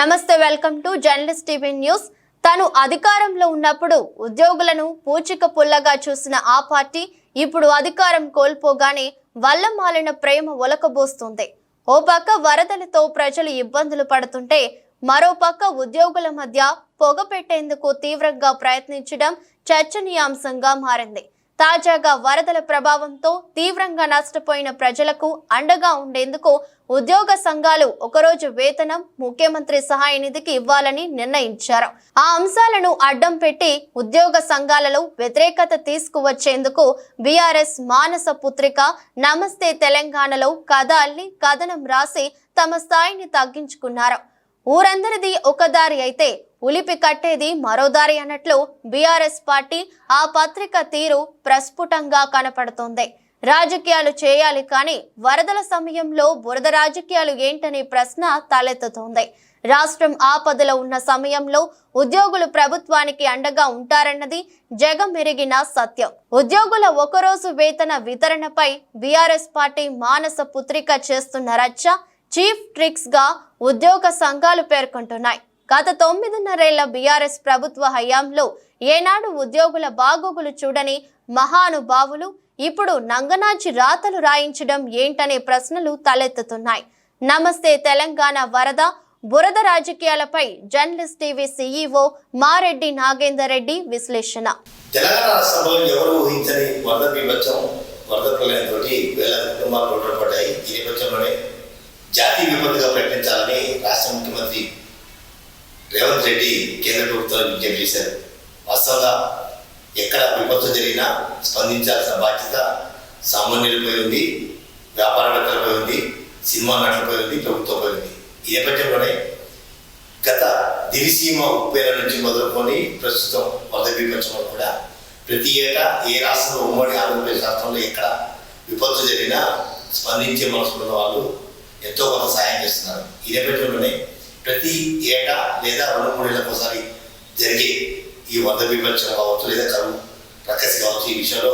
నమస్తే, welcome to journalist TV news. తాను అధికారంలో ఉన్నప్పుడు ఉద్యోగులను పూచిక పుల్లగా చూసిన ఆ పార్టీ ఇప్పుడు అధికారం కోల్పోగానే వల్లమాలిన ప్రేమ ఒలకబోస్తుంది. ఓ పక్క వరదలతో ప్రజలు ఇబ్బందులు పడుతుంటే మరో పక్క ఉద్యోగుల మధ్య పొగ పెట్టేందుకు తీవ్రంగా ప్రయత్నించడం చర్చనీయాంశంగా మారింది. తాజాగా వరదల ప్రభావంతో తీవ్రంగా నష్టపోయిన ప్రజలకు అండగా ఉండేందుకు ఉద్యోగ సంఘాలు ఒకరోజు వేతనం ముఖ్యమంత్రి సహాయ నిధికి ఇవ్వాలని నిర్ణయించారు. ఆ అంశాలను అడ్డం పెట్టి ఉద్యోగ సంఘాలలో వ్యతిరేకత తీసుకువచ్చేందుకు బీఆర్ఎస్ మానస పుత్రిక నమస్తే తెలంగాణలో కథ అల్లి కథనం రాసి తమ స్థాయిని తగ్గించుకున్నారు. ఊరందరిది ఒక దారి అయితే ఉలిపి కట్టేది మరో దారి అన్నట్లు బీఆర్ఎస్ పార్టీ ఆ పత్రిక తీరు ప్రస్ఫుటంగా కనపడుతోంది. రాజకీయాలు చేయాలి కానీ వరదల సమయంలో బురద రాజకీయాలు ఏంటనే ప్రశ్న తలెత్తుతోంది. రాష్ట్రం ఆపదలో ఉన్న సమయంలో ఉద్యోగులు ప్రభుత్వానికి అండగా ఉంటారన్నది జగమెరిగిన సత్యం. ఉద్యోగుల ఒకరోజు వేతన వితరణపై బీఆర్ఎస్ పార్టీ మానస పుత్రిక చేస్తున్న రచ్చ చీఫ్ ట్రిక్స్ గా ఉద్యోగ సంఘాలు పేర్కొంటున్నాయి. గత 9.5 బీఆర్ఎస్ ప్రభుత్వ హయాంలో ఏనాడు ఉద్యోగుల బాగోగులు చూడని మహానుభావులు ఇప్పుడు నంగనాచి రాతలు రాయించడం ఏంటనే ప్రశ్నలు తలెత్తుతున్నాయి. నమస్తే తెలంగాణ వరద బురద రాజకీయాలపై journalist TV CEO Mareddy Nagender Reddy విశ్లేషణ. తెలంగాణ రాష్ట్రంలో ఎవరు ఊహించని వరద బీభత్సం, వరద ప్రళయంతో వేల కుటుంబాలు రోడ్డుపడ్డాయి. ఈ నేపథ్యంలోనే జాతీయ విపత్తుగా ప్రకటించాలని రాష్ట్ర ముఖ్యమంత్రి రేవంత్ రెడ్డి కేంద్ర ప్రభుత్వాన్ని విజ్ఞప్తి చేశారు. వాస్తవంగా ఎక్కడ విపత్తు జరిగినా స్పందించాల్సిన బాధ్యత సామాన్యులపై ఉంది, వ్యాపారవేత్తలపై ఉంది, సినిమా నటులపై ఉంది, ప్రభుత్వంపై ఉంది. ఈ నేపథ్యంలోనే గత దివిసీమ ఉప్పేల నుంచి మొదలుకొని ప్రస్తుతం వరద బీభత్సంలో కూడా ప్రతి ఏటా ఏ రాష్ట్రంలో ఉమ్మడి ఆంధ్రప్రదేశ్ రాష్ట్రంలో ఎక్కడ విపత్తు జరిగినా స్పందించే మనసుకున్న వాళ్ళు ఎంతో కొంత సాయం చేస్తున్నారు. ఈ నేపథ్యంలోనే ప్రతి ఏటా లేదా 2-3 ఏళ్ళకు ఒకసారి జరిగే ఈ వరద బీభత్సం కావచ్చు లేదా కరువు ప్రకసి కావచ్చు, ఈ విషయంలో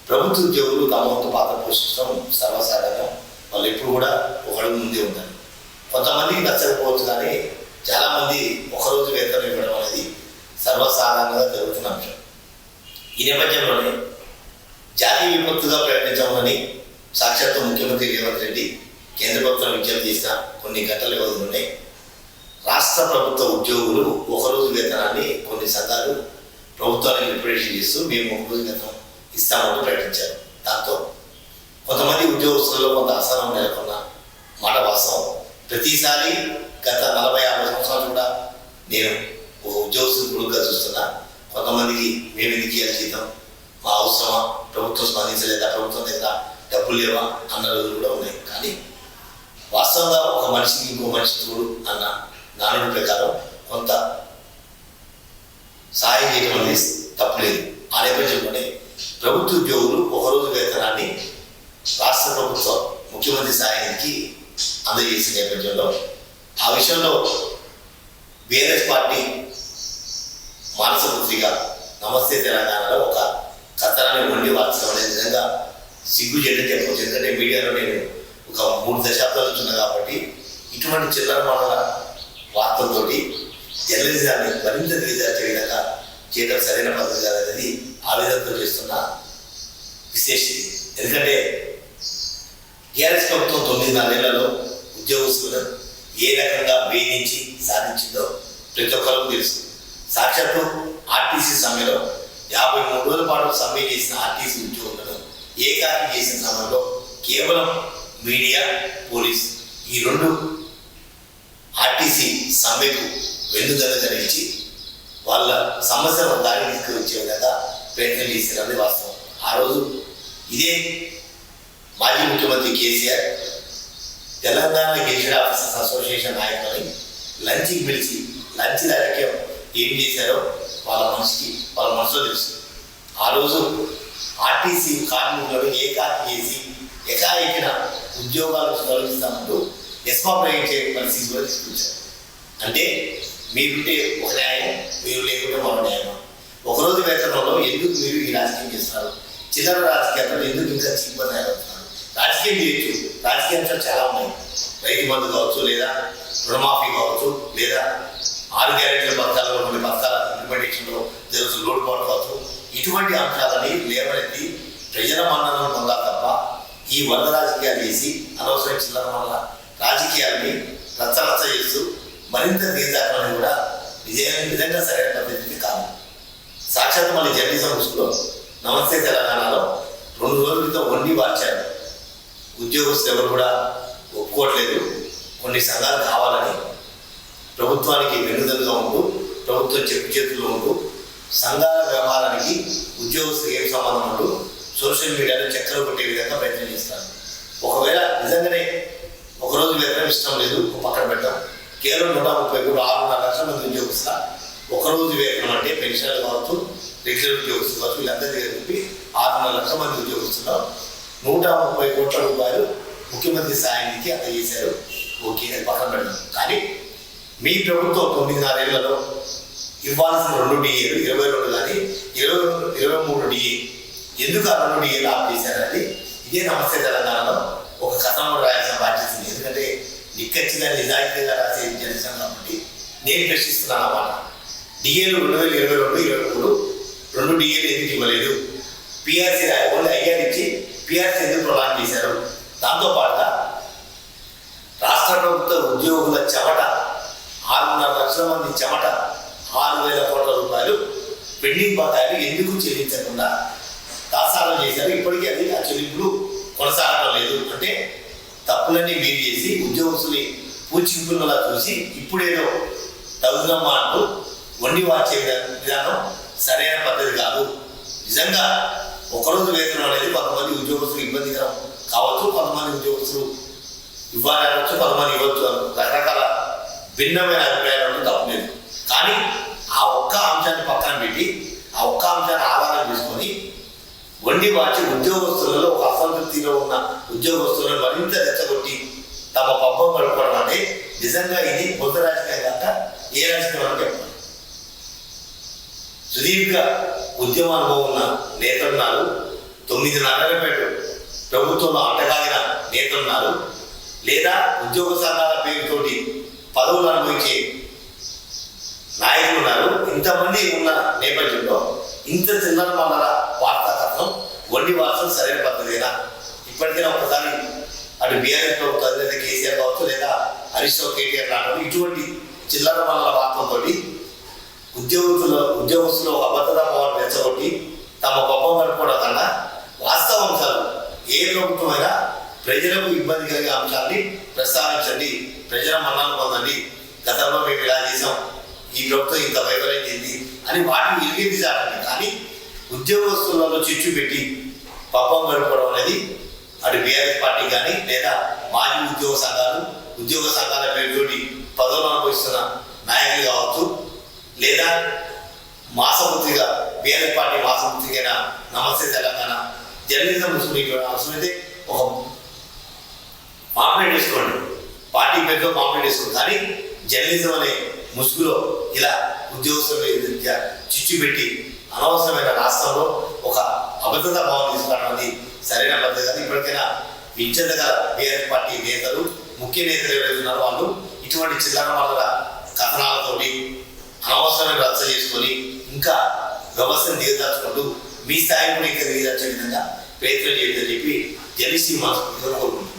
ప్రభుత్వ ఉద్యోగులు తమ వంతు పాత్ర పోషించడం సర్వసాధారణం. వాళ్ళు ఎప్పుడు కూడా ఒకడు ముందే ఉంటారు. కొంతమందికి నచ్చకపోవచ్చు కానీ చాలామంది ఒకరోజు వేతనం ఇవ్వడం అనేది సర్వసాధారణంగా జరుగుతున్న అంశం. ఈ నేపథ్యంలోనే జాతీయ విపత్తుగా ప్రకటించామని సాక్షాత్తు ముఖ్యమంత్రి రేవంత్ రెడ్డి కేంద్ర ప్రభుత్వం విజ్ఞప్తి చేసిన కొన్ని గంటల వ్యవధిలోనే రాష్ట్ర ప్రభుత్వ ఉద్యోగులు ఒకరోజు వేతనాన్ని కొన్ని సంఘాలు ప్రభుత్వానికి రిప్రజెంట్ చేస్తూ మేము ఒకరోజు వేతనం ఇస్తామంటూ ప్రకటించారు. దాంతో కొంతమంది ఉద్యోగస్తుల్లో కొంత అసహనం నెలకొన్న మాట వాస్తవం. ప్రతిసారి గత 40-50 సంవత్సరాలు కూడా నేను ఒక ఉద్యోగస్తులు కొడుకుగా చూస్తున్నా. కొంతమందికి మేము ఎందుకు ఇవ్వాలి జీతం, మా అవసరమా, ప్రభుత్వం స్పందించలేదా, ప్రభుత్వం దగ్గర డబ్బులు లేవా అన్న రోజులు కూడా ఉన్నాయి. కానీ వాస్తవంగా ఒక మనిషికి ఇంకో మనిషి తోడు అన్న నానుడి ప్రకారం కొంత సాయం చేయడం అనేది తప్పులేదు. ఆ నేపథ్యంలోనే ప్రభుత్వ ఉద్యోగులు ఒకరోజు వేతనాన్ని రాష్ట్ర ప్రభుత్వం ముఖ్యమంత్రి సాయానికి అందజేసే నేపథ్యంలో ఆ విషయంలో బీఆర్ఎస్ పార్టీ మానస పుత్రిక నమస్తే తెలంగాణలో ఒక కథనాన్ని వండి వార్చడం అనే విధంగా సిగ్గు చేయడం చెప్పవచ్చు. ఎందుకంటే మీడియాలో నేను ఒక 3 దశాబ్దాలు ఉన్నా కాబట్టి ఇటువంటి చిల్లర మాటల వార్తలతోటి జర్నలిజాన్ని మరింత దిగజార్చే విధంగా చేయడం సరైన పద్ధతి కాదనేది ఆవేదనతో చేస్తున్న విశ్లేషణ. ఎందుకంటే టీఆర్ఎస్ ప్రభుత్వం 9 నెలల్లో ఉద్యోగస్తులను ఏ రకంగా వేధించి సాధించిందో ప్రతి ఒక్కరికి తెలుసు. సాక్షాత్తు ఆర్టీసీ సమ్మెలో 53 రోజుల పాటు సమ్మె చేసిన ఆర్టీసీ ఉద్యోగులను ఏకాకి చేసిన సమయంలో కేవలం మీడియా, పోలీస్ ఈ 2 ఆర్టీసీ సమ్మెకు వెన్నుదన్నగలిగించి వాళ్ళ సమస్యలను దారి తీసుకువచ్చే విధంగా ప్రయత్నం చేసినది వాస్తవం. ఆ రోజు ఇదే మాజీ ముఖ్యమంత్రి KCR Telangana gazetted officers association నాయకులని లంచ్కి పిలిచి లంచ్ రాజకీయం ఏం చేశారో వాళ్ళ మనసులో తెలుసు. ఆ రోజు ఆర్టీసీ కార్మికులను ఏకాకి చేసి ఏకాఏకిన ఉద్యోగాలకు తొలగిస్తామంటూ ఎస్మా ప్రయోగించే పరిస్థితి కూడా తీసుకొచ్చారు. అంటే మీరుంటే ఒక న్యాయం, మీరు లేకుంటే మరో న్యాయం. ఒకరోజు వేతనంలో ఎందుకు మీరు ఈ రాజకీయం చేస్తున్నారు? చిల్లర రాజకీయాల్లో ఎందుకు ఇంకా చీపర్ తయారవుతున్నారు? రాజకీయం చేయొచ్చు, రాజకీయ అంశాలు చాలా ఉన్నాయి. రైతు బంధు కావచ్చు, లేదా రుణమాఫీ కావచ్చు, లేదా 6 గ్యారెంటీల పథకాలలో కొన్ని పథకాల ఇంప్లిమెంటేషన్లో జరుగుతున్న లోటుపాటు కావచ్చు, ఇటువంటి అంశాలని లేవనెత్తి ప్రజల మన్ననలు పొందాలి తప్ప ఈ వరద రాజకీయాలు చేసి అనవసరం చిల్లర వల్ల రాజకీయాలని రచ్చరచ్చ చేస్తూ మరింత దిగజారని కూడా నిజంగా సరైన పద్ధతి కాదు. సాక్షాత్ మళ్ళీ జర్నలిజం ముసుగులో నమస్తే తెలంగాణలో 2 రోజుల క్రితం వండి మార్చారు. ఉద్యోగస్తులు ఎవరు కూడా ఒప్పుకోవట్లేదు. కొన్ని సంఘాలు కావాలని ప్రభుత్వానికి వెన్నుదన్నుగా ఉంటూ, ప్రభుత్వం చెప్పు చేతుల్లో ఉంటూ, సంఘాల వ్యవహారానికి ఉద్యోగస్తులు ఏం సంబంధం ఉంటూ సోషల్ మీడియాలో చక్కెర కొట్టే విధంగా ప్రయత్నం చేస్తారు. ఒకవేళ నిజంగానే ఒకరోజు వేతనం ఇష్టం లేదు, పక్కన పెట్టాం. కేవలం 130 కోట్లు 6.5 లక్షల మంది ఉద్యోగస్తుల ఒకరోజు వేతనం అంటే పెన్షన్లు కావచ్చు, రెగ్యులర్ ఉద్యోగస్తులు కావచ్చు, వీళ్ళందరి దగ్గర చెప్పి 6.5 లక్షల మంది ఉద్యోగస్తులు 130 కోట్ల రూపాయలు ముఖ్యమంత్రి సాయానికి అందజేశారు. ఓకే, అది పక్కన పెడతాం. కానీ మీ ప్రభుత్వం 9.5 ఏళ్లలో ఇవ్వాల్సిన 2 డిఏలు 22 కానీ 23 డిఏ ఎందుకు ఆ 2 డిఏలు ఆఫ్ చేశారని ఇదే నమస్తే తెలంగాణలో ఒక కథనం రాయాల్సిన బాధ్యత ఉంది. ఎందుకంటే నిక్కచ్చిగా నిజాయితీగా రాసే జర్నలిజం కాబట్టి నేను ప్రశ్నిస్తున్నాను అన్నమాట. డిఏలు 2022-23 2 డిఏలు ఎందుకు ఇవ్వలేదు? పిఆర్సీ ఓన్లీ 5 ఇచ్చి పిఆర్సీ ఎందుకు ప్రొలాంగ్ చేశారు? దాంతోపాటుగా రాష్ట్ర ప్రభుత్వ ఉద్యోగుల చెమట 6.5 లక్షల మంది చెమట 6,000 కోట్ల రూపాయలు పెండింగ్ బకాయిలు ఎందుకు చెల్లించకుండా తాసారం చేశారు? ఇప్పటికీ అది ఆ చెల్లింపులు కొనసాగడం లేదు. అంటే తప్పులన్నీ మీరు చేసి ఉద్యోగస్తుని పూచిపుల్లలా చూసి ఇప్పుడేదో తగుదమ్మా అంటూ వండి వార్చే విధానం సరైన పద్ధతి కాదు. నిజంగా ఒకరోజు వేతనం అనేది కొంతమంది ఉద్యోగస్తులు ఇబ్బందికరం కావచ్చు, కొంతమంది ఉద్యోగస్తులు ఇవ్వాలి అనవచ్చు, కొంతమంది ఇవ్వచ్చు అని రకరకాల భిన్నమైన అభిప్రాయాలు తప్పలేదు. కానీ ఆ ఒక్క అంశాన్ని పక్కన పెట్టి ఆ ఒక్క అంశాన్ని ఆధారం చేసుకొని వండి వాచి ఉద్యోగస్తులలో ఒక అసంతృప్తిలో ఉన్న ఉద్యోగస్తులను మరింత రెచ్చగొట్టి తమ పబ్బం గడుపుకోవడం అంటే నిజంగా ఇది బుద్ధ రాజకీయం కాక ఏ రాజకీయం అని చెప్పాలి. సుదీర్ఘ ఉద్యమ అనుభవం ఉన్న నేతలున్నారు, 9.5 ఏళ్ల ప్రభుత్వంలో అంటగాగిన నేతలున్నారు, లేదా ఉద్యోగ సంఘాల పేరుతోటి పదవులు అనుభవించే నాయకులు ఉన్నారు. ఇంతమంది ఉన్న నేపథ్యంలో ఇంత చిల్లర మల్లర వార్తా కథనం వండి వార్తలు సరైన పద్ధతిగా ఇప్పటికైనా ఒకసారి అటు బీఆర్ఎస్ ప్రభుత్వం లేదా కేసీఆర్ కావచ్చు, లేదా హరీష్ రావు కేటీఆర్ లాంటి ఇటువంటి చిల్లర మల్లర వార్తలతో ఉద్యోగస్తులు అబద్ధత భావాన్ని రెచ్చగొట్టి తమ గొప్ప గడుపుకోవడం కన్నా వాస్తవ అంశాలు ఏ ప్రభుత్వమైనా ప్రజలకు ఇబ్బంది కలిగే అంశాన్ని ప్రస్తావించండి, ప్రజల మన్నలు పొందండి. గతంలో మేము ఇలా చేసాం, ఈ ప్రభుత్వం ఇంత వైఫల్యం చెంది అని వాటిని ఇరిగింది చాలండి. కానీ ఉద్యోగస్తులలో చిచ్చు పెట్టి పబ్బం గడుపుకోవడం అనేది అటు బీఆర్ఎస్ పార్టీ కానీ, లేదా మాజీ ఉద్యోగ సంఘాల పేరుతోటి పదవులు అనుభవిస్తున్న నాయకులు కావచ్చు, లేదా మాసపత్రిక బీఆర్ఎస్ పార్టీ మాసపత్రికైన నమస్తే తెలంగాణ జర్నలిజం ముసుగునేటువంటి అవసరం అయితే ఒక పాంప్లెట్ వేసుకోండి, పార్టీ పేరుతో పాంప్లెట్ వేసుకోండి. కానీ జర్నలిజం అనే ముసుగులో ఇలా ఉద్యోగస్తుల చిచ్చు పెట్టి అనవసరమైన రాష్ట్రంలో ఒక అబద్ధత భావం తీసుకురావడానికి సరైన పద్ధతి కాదు. ఇప్పటికైనా విద్యగా బీఆర్ఎస్ పార్టీ నేతలు, ముఖ్య నేతలు ఎవరైతే ఉన్నారో వాళ్ళు ఇటువంటి చిల్లర మల్లర కథనాలతోటి అనవసరమైన రచ్చ చేసుకొని ఇంకా వ్యవస్థను దిగదార్చుకుంటూ మీ స్థాయి కూడా ఇంకా దిగదార్చే విధంగా ప్రయత్నం చేయాలని చెప్పి జర్నలిస్ట్ కోరుకుంటున్నాను.